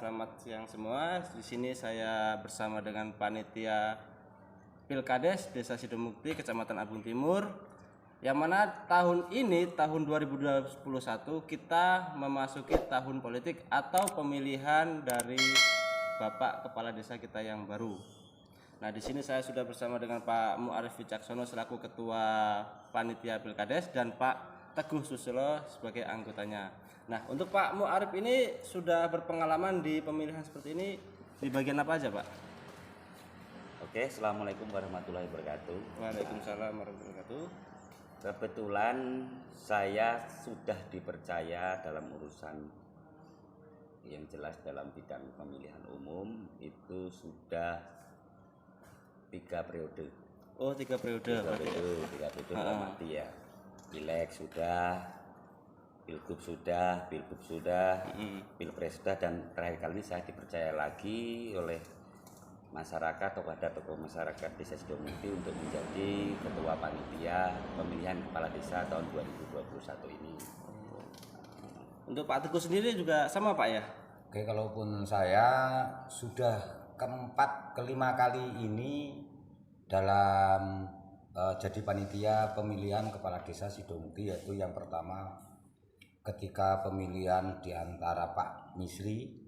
selamat siang semua. Di sini saya bersama dengan panitia Pilkades Desa Sidomukti, Kecamatan Abung Timur. Yang mana tahun ini, tahun 2021, kita memasuki tahun politik atau pemilihan dari Bapak Kepala Desa kita yang baru. Nah, di sini saya sudah bersama dengan Pak Mu'arif Wicaksono selaku Ketua Panitia Pilkades dan Pak Teguh Susilo sebagai anggotanya. Nah, untuk Pak Mu'arif ini sudah berpengalaman di pemilihan seperti ini di bagian apa aja, Pak? Oke, Assalamualaikum warahmatullahi wabarakatuh. Waalaikumsalam warahmatullahi wabarakatuh. Kebetulan saya sudah dipercaya dalam urusan yang jelas dalam bidang pemilihan umum itu sudah 3 periode. Oh, 3 periode. 3 periode mati ya. Pileg sudah, Pilgub sudah, Pilgub sudah, Pilpres sudah, dan terakhir kali ini saya dipercaya lagi oleh masyarakat atau ada tokoh masyarakat Desa Sidomukti untuk menjadi Ketua Panitia Pemilihan Kepala Desa tahun 2021 ini. Untuk Pak Teguh sendiri juga sama, Pak, ya? Oke, kalaupun saya sudah kelima kali ini dalam jadi panitia pemilihan Kepala Desa Sidomukti, yaitu yang pertama ketika pemilihan di antara Pak Misri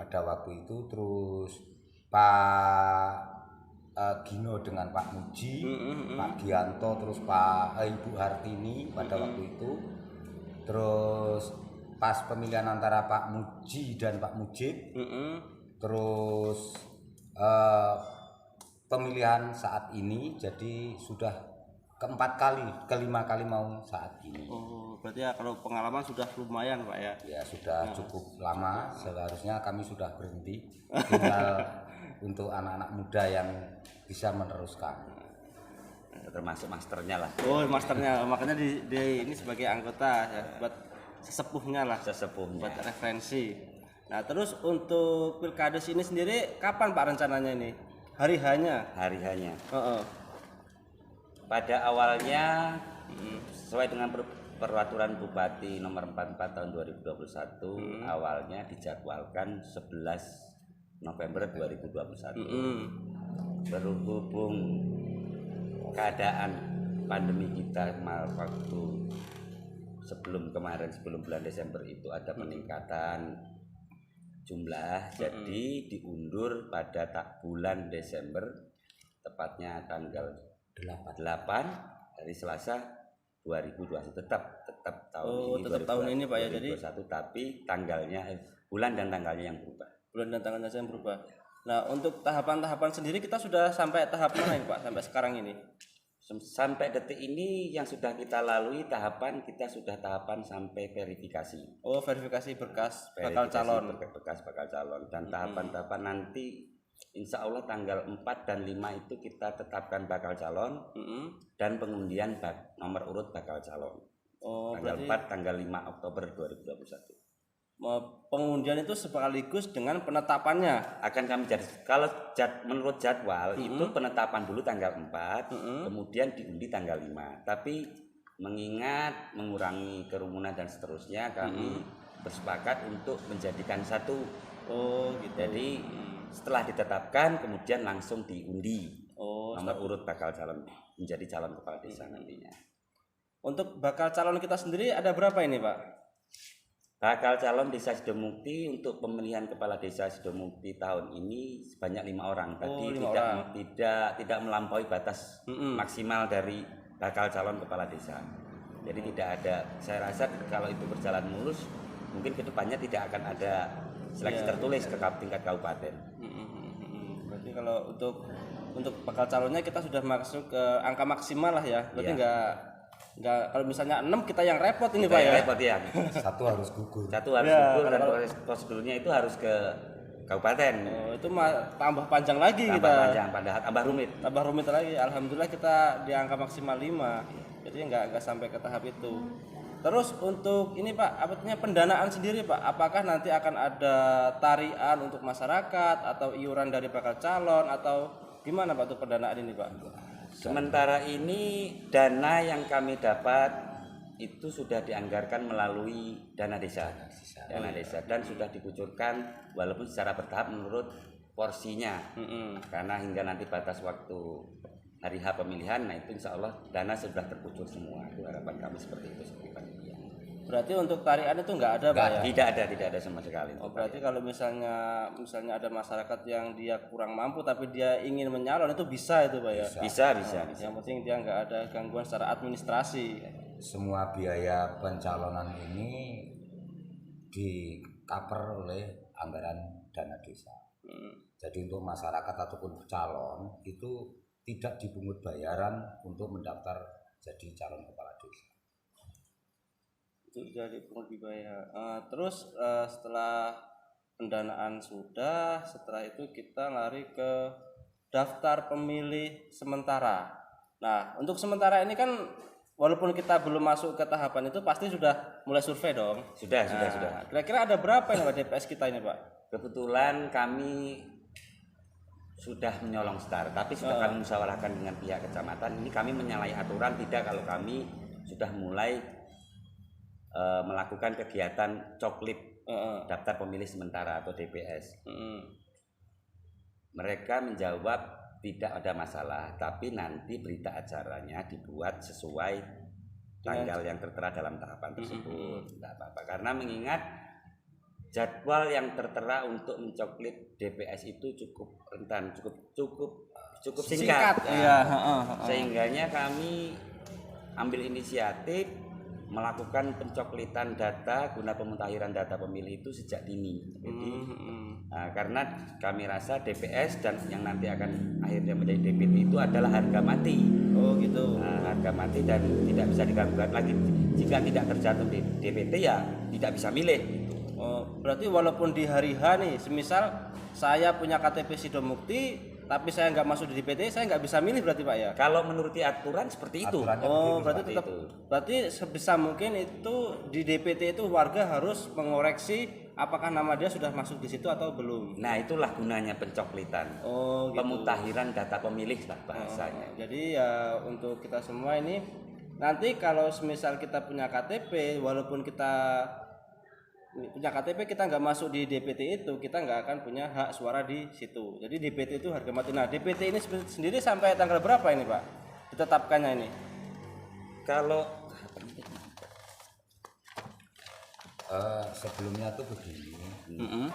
pada waktu itu, terus Pak Gino dengan Pak Muji, Pak Gianto, terus Ibu Hartini pada waktu itu, terus pas pemilihan antara Pak Muji dan Pak Mujib, terus pemilihan saat ini, jadi sudah kelima kali mau saat ini. Oh, berarti ya kalau pengalaman sudah lumayan, Pak, ya? Ya sudah cukup lama, seharusnya kami sudah berhenti, tinggal untuk anak-anak muda yang bisa meneruskan. Termasuk masternya lah. Oh, masternya, makanya di ini sebagai anggota ya, buat sesepuhnya lah, Sesepuhnya. buat referensi. Nah, terus untuk Pilkades ini sendiri kapan, Pak, rencananya ini? Hari-hanya? Hari-hanya. Pada awalnya sesuai dengan peraturan Bupati nomor 44 tahun 2021, awalnya dijadwalkan 11 November 2021. Berhubung keadaan pandemi kita waktu sebelum bulan Desember itu ada peningkatan jumlah, jadi diundur pada bulan Desember, tepatnya tanggal 8 hari Selasa 2021. tetap tahun ini Pak, ya, jadi 2021, tapi tanggalnya bulan dan tanggalnya yang berubah. Nah, untuk tahapan-tahapan sendiri kita sudah sampai tahap mana ini, Pak, sampai sekarang ini? Sampai detik ini yang sudah kita lalui kita sudah tahapan sampai verifikasi. Oh, verifikasi berkas bakal calon. Berkas bakal calon, dan tahapan-tahapan nanti insya Allah tanggal 4 dan 5 itu kita tetapkan bakal calon dan pengundian nomor urut bakal calon. Oh, tanggal berarti 4 tanggal 5 Oktober 2021. Pengundian itu sekaligus dengan penetapannya. Akan kami jadi, kalau menurut jadwal itu penetapan dulu tanggal 4, kemudian diundi tanggal 5. Tapi mengingat mengurangi kerumunan dan seterusnya, kami bersepakat untuk menjadikan satu. Oh, gitu. Jadi setelah ditetapkan kemudian langsung diundi nomor urut bakal calon menjadi calon kepala desa nantinya. Untuk bakal calon kita sendiri ada berapa ini, Pak? Bakal calon Desa Sidomukti untuk pemilihan kepala Desa Sidomukti tahun ini sebanyak 5 orang. Tadi tidak melampaui batas maksimal dari bakal calon kepala desa. Jadi tidak ada. Saya rasa kalau itu berjalan mulus, mungkin kedepannya tidak akan ada seleksi tertulis ke tingkat kabupaten. Berarti kalau untuk bakal calonnya kita sudah masuk ke angka maksimal lah ya. Berarti enggak kalau misalnya 6 kita yang repot ini, Pak, ya. Repot ya. Satu harus gugur. Dan prosedurnya itu harus ke kabupaten. Oh, itu tambah panjang lagi tambah rumit. Tambah rumit lagi. Alhamdulillah kita di angka maksimal 5. Jadi enggak sampai ke tahap itu. Terus untuk ini, Pak, artinya pendanaan sendiri, Pak, apakah nanti akan ada tarian untuk masyarakat atau iuran dari bakal calon atau gimana, Pak, untuk pendanaan ini, Pak? Sementara ini dana yang kami dapat itu sudah dianggarkan melalui dana desa. Dana desa dan sudah dikucurkan walaupun secara bertahap menurut porsinya. Karena hingga nanti batas waktu hari H pemilihan, nah itu insya Allah dana sudah terkucur semua. Itu harapan kami seperti itu seperti panitia. Berarti untuk tarian itu nggak ada Pak ya? Tidak ada sama sekali. Oh, berarti kalau misalnya ada masyarakat yang dia kurang mampu tapi dia ingin menyalon itu bisa itu Pak ya? Bisa. Yang penting dia nggak ada gangguan secara administrasi. Semua biaya pencalonan ini di cover oleh anggaran dana desa. Jadi untuk masyarakat ataupun calon itu tidak dipungut bayaran untuk mendaftar jadi calon kepala desa. Itu jadi pungut dibayar. Terus setelah pendanaan sudah, setelah itu kita lari ke daftar pemilih sementara. Nah, untuk sementara ini kan walaupun kita belum masuk ke tahapan itu pasti sudah mulai survei dong. Sudah. Kira-kira ada berapa yang Pak DPS kita ini Pak? Kebetulan kami sudah menyolong start, tapi sudah kami musyawarahkan dengan pihak kecamatan. Ini kami menyalahi aturan tidak kalau kami sudah mulai melakukan kegiatan coklit daftar pemilih sementara atau DPS. Mereka menjawab tidak ada masalah, tapi nanti berita acaranya dibuat sesuai tanggal yang tertera dalam tahapan tersebut. Tidak apa-apa, karena mengingat jadwal yang tertera untuk mencoklit DPS itu cukup rentan, cukup singkat. Sehingganya kami ambil inisiatif melakukan pencoklitan data guna pemutahiran data pemilih itu sejak dini. Jadi karena kami rasa DPS dan yang nanti akan akhirnya menjadi DPT itu adalah harga mati. Oh gitu. Harga mati dan tidak bisa diganggukan lagi. Jika tidak terjatuh di DPT ya tidak bisa milih. Oh, berarti walaupun di hari H nih, semisal saya punya KTP Sidomukti tapi saya nggak masuk di DPT, saya nggak bisa milih berarti Pak ya? Kalau menuruti aturan seperti itu. Berarti tetap berarti sebisa mungkin itu di DPT itu warga harus mengoreksi apakah nama dia sudah masuk di situ atau belum. Nah, itulah gunanya pencoklitan. Gitu. Pemutahiran data pemilih lah bahasanya. Jadi ya untuk kita semua ini nanti kalau semisal kita punya KTP, walaupun kita punya KTP kita nggak masuk di DPT itu, kita nggak akan punya hak suara di situ. Jadi DPT itu harga mati. Nah, DPT ini sendiri sampai tanggal berapa ini Pak ditetapkannya ini? Kalau sebelumnya tuh begini,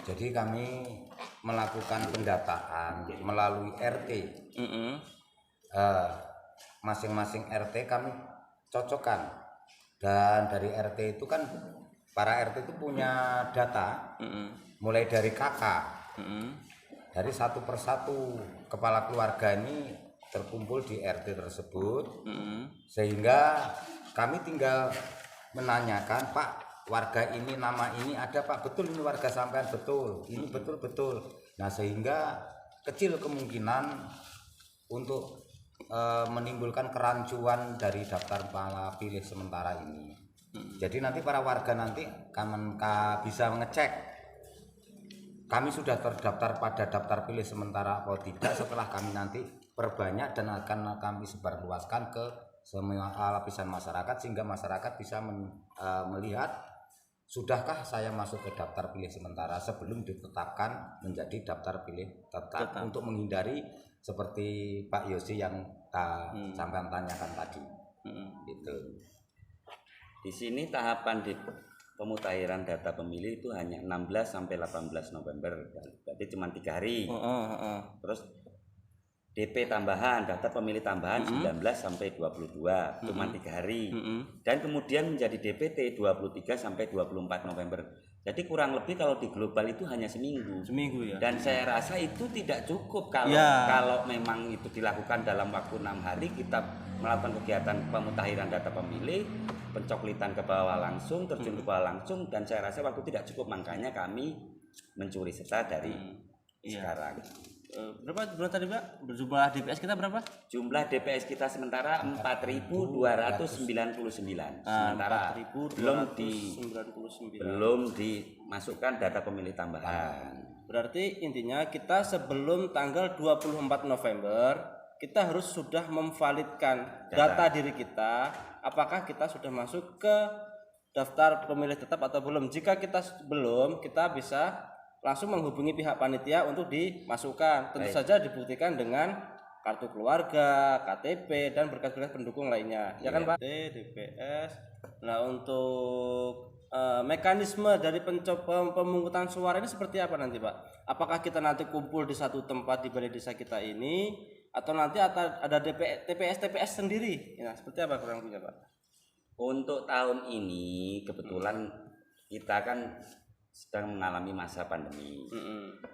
jadi kami melakukan pendataan melalui RT. Masing-masing RT kami cocokkan, dan dari RT itu kan para RT itu punya data, mulai dari kakak, dari satu persatu kepala keluarga ini terkumpul di RT tersebut, sehingga kami tinggal menanyakan, Pak, warga ini nama ini ada Pak, betul ini warga sampean, betul, ini betul. Nah, sehingga kecil kemungkinan untuk menimbulkan kerancuan dari daftar pilih sementara ini. Jadi nanti para warga nanti bisa mengecek kami sudah terdaftar pada daftar pilih sementara atau tidak setelah kami nanti perbanyak dan akan kami sebarluaskan ke semua lapisan masyarakat, sehingga masyarakat bisa melihat sudahkah saya masuk ke daftar pilih sementara sebelum ditetapkan menjadi daftar pilih tetap. Untuk menghindari seperti Pak Yosi yang sampai tanyakan tadi. Gitu. Di sini tahapan di pemutahiran data pemilih itu hanya 16 sampai 18 November, berarti cuma 3 hari. Terus DP tambahan, daftar pemilih tambahan 19 sampai 22, cuma 3 hari. Dan kemudian menjadi DPT 23 sampai 24 November. Jadi kurang lebih kalau di global itu hanya seminggu. Seminggu ya. Dan saya rasa itu tidak cukup kalau memang itu dilakukan dalam waktu 6 hari kita melakukan kegiatan pemutahiran data pemilih, pencoklitan ke bawah langsung, terjun ke bawah langsung, dan saya rasa waktu tidak cukup, makanya kami mencuri serta dari sekarang. Berapa tadi Pak? Jumlah DPS kita berapa? Jumlah DPS kita sementara 4.299. Sementara belum dimasukkan data pemilih tambahan. Berarti intinya kita sebelum tanggal 24 November kita harus sudah memvalidkan data diri kita, apakah kita sudah masuk ke daftar pemilih tetap atau belum. Jika kita belum, kita bisa langsung menghubungi pihak panitia untuk dimasukkan. Tentu saja dibuktikan dengan kartu keluarga, KTP, dan berkas-berkas pendukung lainnya. Ya kan Pak? DPS. Nah, untuk mekanisme dari pemungutan suara ini seperti apa nanti Pak? Apakah kita nanti kumpul di satu tempat di balai desa kita ini, atau nanti ada TPS sendiri? Nah, seperti apa kurang lebihnya Pak? Untuk tahun ini kebetulan kita kan sedang mengalami masa pandemi.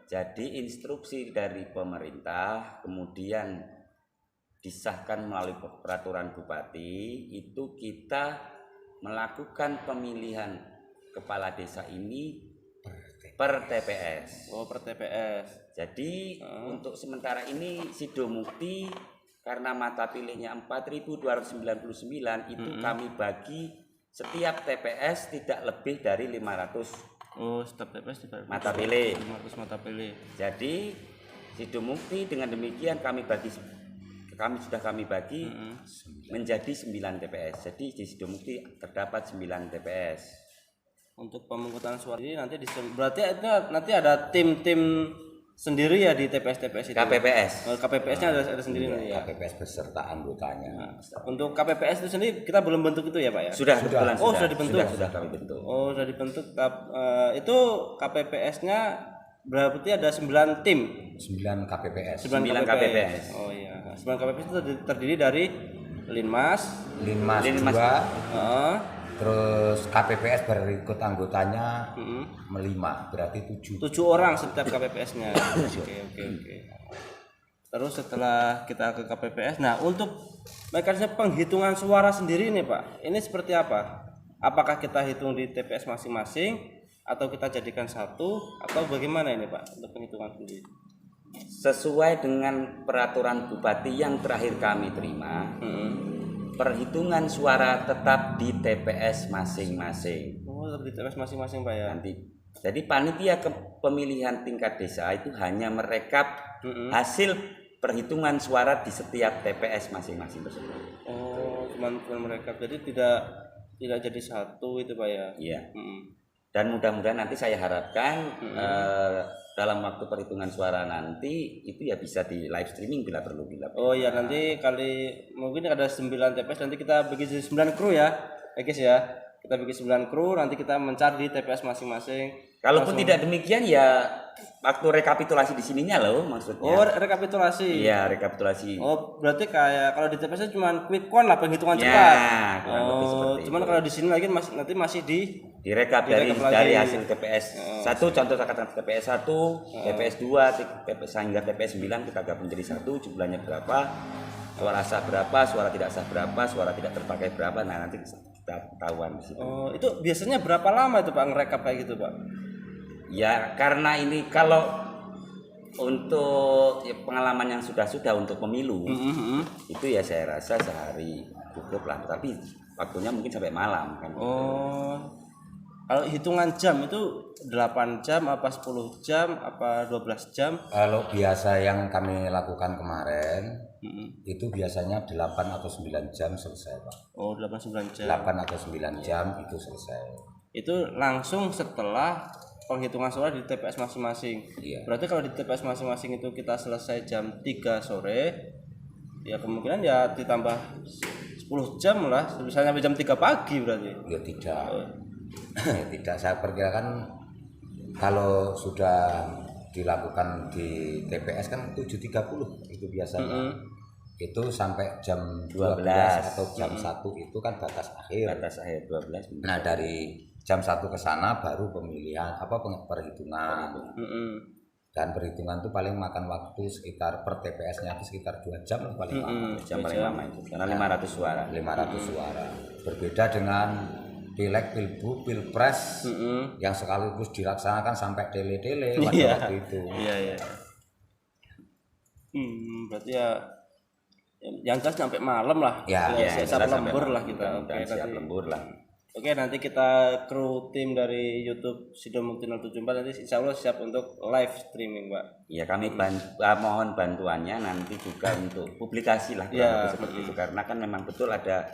Jadi instruksi dari pemerintah kemudian disahkan melalui peraturan bupati, itu kita melakukan pemilihan kepala desa ini per TPS. Oh, per TPS. Jadi untuk sementara ini Sidomukti karena mata pilihnya 4.299 itu kami bagi setiap TPS tidak lebih dari 500. Oh, setiap TPS tidak mata pilih. 500 mata pilih. Jadi Sidomukti dengan demikian kami sudah kami bagi menjadi 9 TPS. Jadi di Sidomukti terdapat 9 TPS. Untuk pemungutan suara ini nanti berarti nanti ada tim-tim sendiri ya di TPS-TPS itu. KPPS. KPPS-nya ada sendiri nanti ya. KPPS beserta anggotanya. Untuk KPPS itu sendiri kita belum bentuk itu ya Pak ya? Sudah. Sudah dibentuk. Sudah kami bentuk. Oh, sudah dibentuk. Itu KPPS-nya berarti ada 9 tim. 9 KPPS. 9 KPPS. Oh iya. 9 KPPS itu terdiri dari Linmas 2, terus KPPS berikut anggotanya 5, berarti 7 orang setiap KPPS-nya. Oke. Terus setelah kita ke KPPS, nah untuk mekanisme penghitungan suara sendiri nih Pak, ini seperti apa? Apakah kita hitung di TPS masing-masing atau kita jadikan satu atau bagaimana ini Pak untuk penghitungan sendiri? Sesuai dengan peraturan bupati yang terakhir kami terima, perhitungan suara tetap di TPS masing-masing. Oh, tetap di TPS masing-masing Pak ya. Nanti, jadi panitia pemilihan tingkat desa itu hanya merekap hasil perhitungan suara di setiap TPS masing-masing tersebut. Oh, cuma merekap. Jadi tidak jadi satu itu Pak ya. Iya. Dan mudah-mudahan nanti saya harapkan dalam waktu perhitungan suara nanti itu ya bisa di live streaming bila perlu. Oh ya, nanti mungkin ada 9 TPS, nanti kita bagi 9 kru ya guys ya. Kita bagi 9 kru, nanti kita mencari di TPS masing-masing. Kalaupun tidak demikian ya waktu rekapitulasi di sininya loh maksudnya. Oh, rekapitulasi. Iya, rekapitulasi. Oh, berarti kayak kalau di TPS cuma quick count lah, penghitungan cepat. Oh, cuman kalau di sini lagi nanti masih direkap dari hasil TPS 1, contoh katakan TPS 1, TPS 2, TPS hingga TPS 9 kita gabung jadi satu, jumlahnya berapa, suara sah berapa, suara tidak sah berapa, suara tidak terpakai berapa. Nah, nanti kita ketahuan di situ. Oh, itu biasanya berapa lama itu Pak ngerekap kayak gitu, Pak? Ya, karena ini kalau untuk pengalaman yang sudah untuk pemilu itu ya saya rasa sehari cukup lah, tapi waktunya mungkin sampai malam kan. Oh, kalau hitungan jam itu 8 jam apa 10 jam apa 12 jam? Kalau biasa yang kami lakukan kemarin itu biasanya 8 atau 9 jam selesai Pak. Oh, 8-9 jam. 8 atau 9 jam itu selesai. Itu langsung setelah penghitungan suara di TPS masing-masing. Iya. Berarti kalau di TPS masing-masing itu kita selesai jam 3 sore, ya kemungkinan ya ditambah 10 jam lah, misalnya sampai jam 3 pagi berarti. Ya tidak. Tidak, saya perkirakan kalau sudah dilakukan di TPS kan 7.30 itu biasanya. Itu sampai jam 12 atau jam 1 itu kan batas akhir. Batas akhir 12. Nah, dari jam 1 ke sana baru pemilihan perhitungan. Dan perhitungan itu paling makan waktu sekitar per TPS-nya itu sekitar 2 jam paling lama. Jam paling lama itu karena 500 suara. 500 suara. Berbeda dengan pileg, pilbu, pilpres yang sekaligus dilaksanakan sampai tele-tele waktu itu. Iya. Berarti ya yang jelas sampai malam lah. Ya, siap lembur lah kita. Siap lembur lah. Oke, nanti kita kru tim dari YouTube Sidomukti 074 nanti insya Allah siap untuk live streaming, Pak. Ya kami mohon bantuannya nanti juga untuk publikasi lah seperti itu, karena kan memang betul ada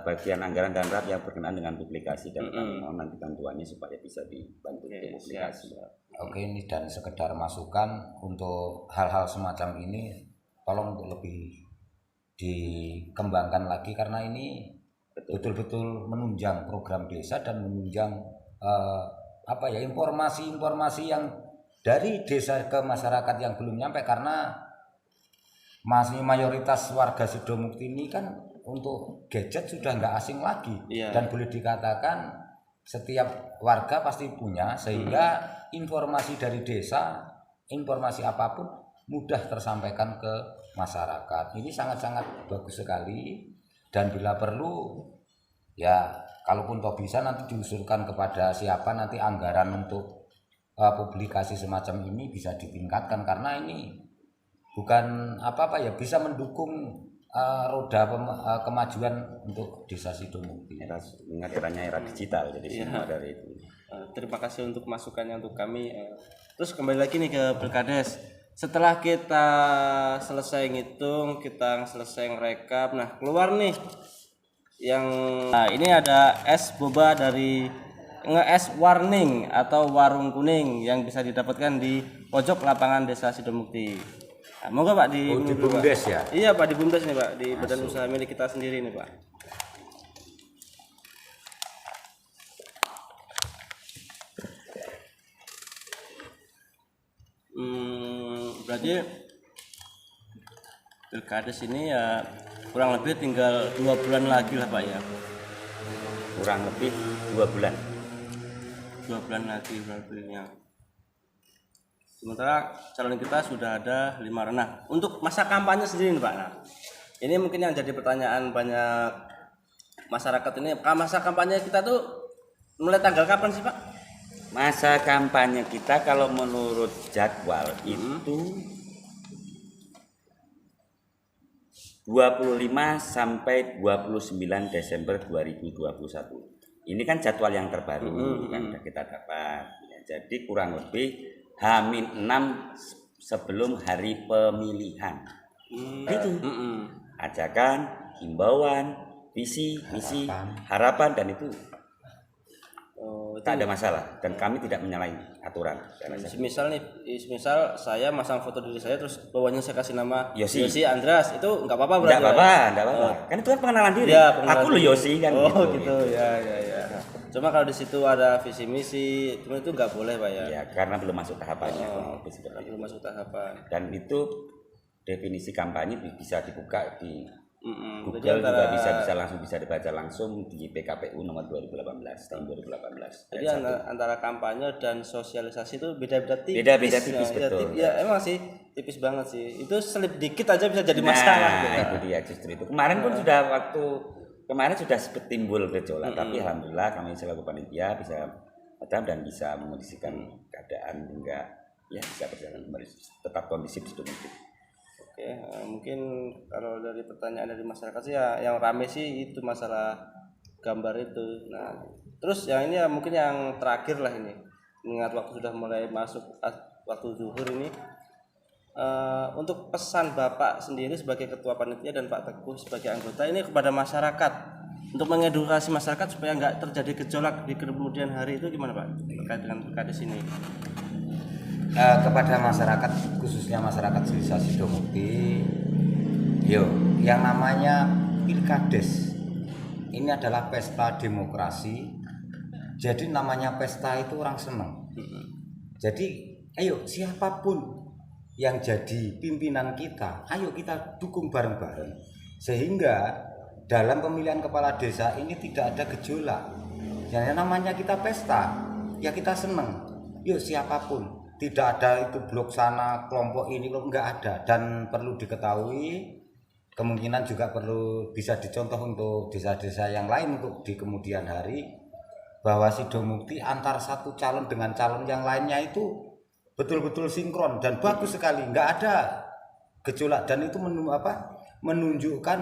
bagian anggaran dan RAP yang berkenaan dengan publikasi, dan kami mohon nanti bantuannya supaya bisa dibantu untuk publikasi. Oke, ini dan sekedar masukan untuk hal-hal semacam ini tolong untuk lebih dikembangkan lagi, karena ini betul-betul menunjang program desa dan menunjang informasi-informasi yang dari desa ke masyarakat yang belum nyampe, karena masih mayoritas warga Sidomukti ini kan untuk gadget sudah nggak asing lagi, dan boleh dikatakan setiap warga pasti punya, sehingga informasi dari desa, informasi apapun mudah tersampaikan ke masyarakat. Ini sangat-sangat bagus sekali, dan bila perlu ya kalaupun toh bisa nanti diusulkan kepada siapa nanti anggaran untuk publikasi semacam ini bisa ditingkatkan, karena ini bukan apa-apa ya, bisa mendukung roda kemajuan untuk desa Sidomukti. Ingat era digital, jadi semua dari itu. Terima kasih untuk masukannya untuk kami. Terus kembali lagi nih ke Pilkades. Setelah kita selesai ngitung, kita selesai ngerekap, nah keluar nih ini ada es boba dari es warning atau warung kuning yang bisa didapatkan di pojok lapangan desa Sidomukti. Nah, moga Pak di BUMDes ya? Iya Pak, di BUMDes nih Pak, di badan usaha milik kita sendiri nih Pak. Berarti Pilkades ini ya kurang lebih tinggal 2 bulan lagi lah Pak ya. Kurang lebih 2 bulan. 2 bulan lagi berarti. Sementara calon kita sudah ada 5 orang. Nah, untuk masa kampanye sendiri nih Pak. Nah, ini mungkin yang jadi pertanyaan banyak masyarakat ini. Masa kampanye kita tuh mulai tanggal kapan sih Pak? Masa kampanye kita kalau menurut jadwal itu 25 sampai 29 Desember 2021. Ini kan jadwal yang terbaru kan sudah kita dapat. Ya, jadi kurang lebih H-6 sebelum hari pemilihan. Itu ajakan, himbauan, visi, misi, harapan, dan itu tak ada masalah, dan kami tidak menyalahi aturan. Misal saya masang foto diri saya terus bawahnya saya kasih nama Yosi Andras, itu nggak apa-apa berarti? Nggak apa-apa. Kan itu kan pengenalan diri. Ya, aku lo Yosi kan. Gitu. Ya. Cuma kalau di situ ada visi misi, cuma itu nggak boleh Pak ya? Ya, karena belum masuk tahapannya. Belum masuk tahapan. Dan itu definisi kampanye bisa dibuka di Google, juga bisa dibaca langsung di PKPU nomor 2018 tahun 2018. Jadi antara kampanye dan sosialisasi itu beda-beda tipis. Beda-beda tipis, betul. Ya emang sih tipis banget sih. Itu selip dikit aja bisa jadi masalah. Nah, itu dia justru itu. Kemarin pun kemarin sudah sempat timbul gejolak, tapi alhamdulillah kami selaku panitia bisa padam dan bisa mengondisikan keadaan hingga ya bisa berjalan kembali tetap kondisif Sidomukti. Oke, mungkin kalau dari pertanyaan dari masyarakat sih ya yang rame sih itu masalah gambar itu. Nah, terus yang ini ya mungkin yang terakhir lah ini. Mengingat waktu sudah mulai masuk waktu zuhur ini. Untuk pesan Bapak sendiri sebagai ketua panitia dan Pak Teguh sebagai anggota ini kepada masyarakat untuk mengedukasi masyarakat supaya nggak terjadi gejolak di kemudian hari itu gimana Pak terkait dengan Pilkades ini? Kepada masyarakat, khususnya masyarakat desa Sidomukti, yang namanya Pilkades ini adalah pesta demokrasi. Jadi namanya pesta itu orang senang. Jadi ayo siapapun yang jadi pimpinan kita, ayo kita dukung bareng-bareng, sehingga dalam pemilihan kepala desa ini tidak ada gejolak. Yang namanya kita pesta, ya kita senang. Yuk siapapun. Tidak ada itu blok sana, kelompok ini, enggak ada. Dan perlu diketahui, kemungkinan juga perlu bisa dicontoh untuk desa-desa yang lain untuk di kemudian hari, bahwa Sidomukti antar satu calon dengan calon yang lainnya itu betul-betul sinkron dan bagus sekali, enggak ada gejolak, dan itu menunjukkan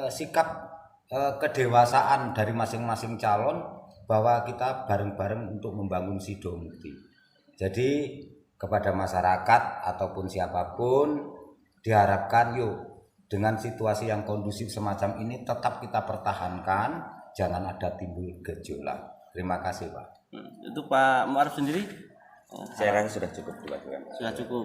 sikap kedewasaan dari masing-masing calon bahwa kita bareng-bareng untuk membangun Sidomukti. Jadi kepada masyarakat ataupun siapapun diharapkan yuk dengan situasi yang kondusif semacam ini tetap kita pertahankan, jangan ada timbul gejolak. Terima kasih Pak. Itu Pak Muarif sendiri Saya rasa sudah cukup. sudah cukup.